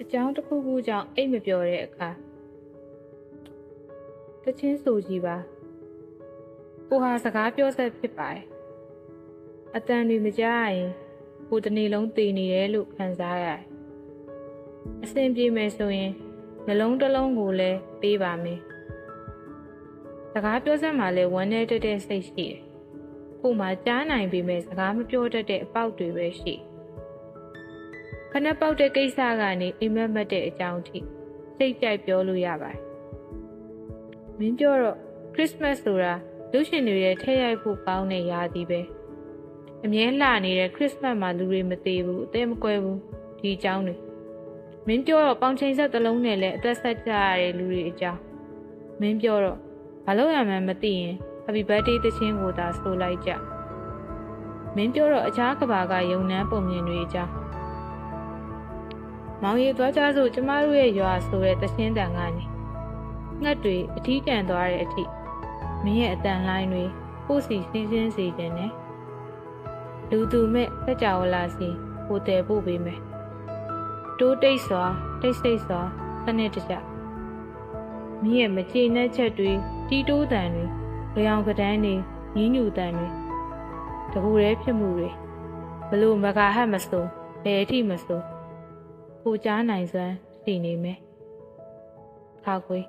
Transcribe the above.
အကြောင်းတစ်ခုခုကြောင့်အိတ်မပြောတဲ့အခါတချင်းဆိုကြည့်ပါကိုဟာစကားပြောဆက်ဖြစ်ပါတယ်အတန်တွေမကြားရင်ကိုတစ်နေ့လုံးတည်နေတယ်လို့ခံစားရတယ်အဆင်ပြေမယ်ဆိုရင်နှလုံးတစ်လုံးကိုလည်းပေးပါမယ်စကားပြောဆက်မှလည်းဝမ်းနဲ့တက်တဲ့စိတ်ရှိတယ်ကိုမှကြားနိုင်ပေမဲ့စကားမပြောတတ်တဲ့အပေါက်တွေပဲရှိခဏပေါက်တဲ့ကိစ္စကနေအိမ်မက်မက်တဲ့အကြောင်းထိစိတ်ကြိုက်ပြောလို့ရပါတယ်မင်းပြောတော့ခရစ်စမတ်ဆိုတာလူရှင်တွေရဲ့ထဲရိုက်ဖို့ကောင်းတဲ့ရာသီပဲအမြဲလှနေတဲ့ခရစ်စမတ်မှာလူတွေမသေးဘူးအသေးမကွဲဘူးဒီအကြောင်းတွေမင်းပြောတော့ပေါင်ချိန်ဆက်တစ်လုံးနဲ့လည်းအသက်ဆက်ကြရတဲ့လူတွေအကြောင်းမင်းပြောတော့ဘာလို့ရမှန်းမသိရင် Happy Birthday သချင်းကိုသာဆိုလိုက်ကြမင်းပြောတော့အခြားကဘာကယုံနှန်းပုံမြင်တွေအကြောင်းမောင်ရီသွားကြဆိုကျမတို့ရဲ့ရွာဆိုတဲ့သချင်းတန်ကနေငှက်တွေအထီးကျန်သွားတဲ့အထိမင်းရဲ့အတန်လိုင်းတွေပို့စီစီးစင်းစေခြင်းနဲ့လူသူမဲ့စကြဝဠာစီဟိုတယ်ပို့ပေးမယ်တိုးတိတ်စွာတိတ်ဆိတ်စွာစနစ်တကျမင်းရဲ့မကြေနပ်ချက်တွေတီးတိုးတန်တွေကြောင်ကတန်းတွေညင်းညူတန်တွေတကူရဲဖြစ်မှုတွေဘလို့မဂါဟတ်မစိုးဘယ်အထိမစိုးကိုကြားနိုင်စွမ်းရှိနေမယ်ခါခွေး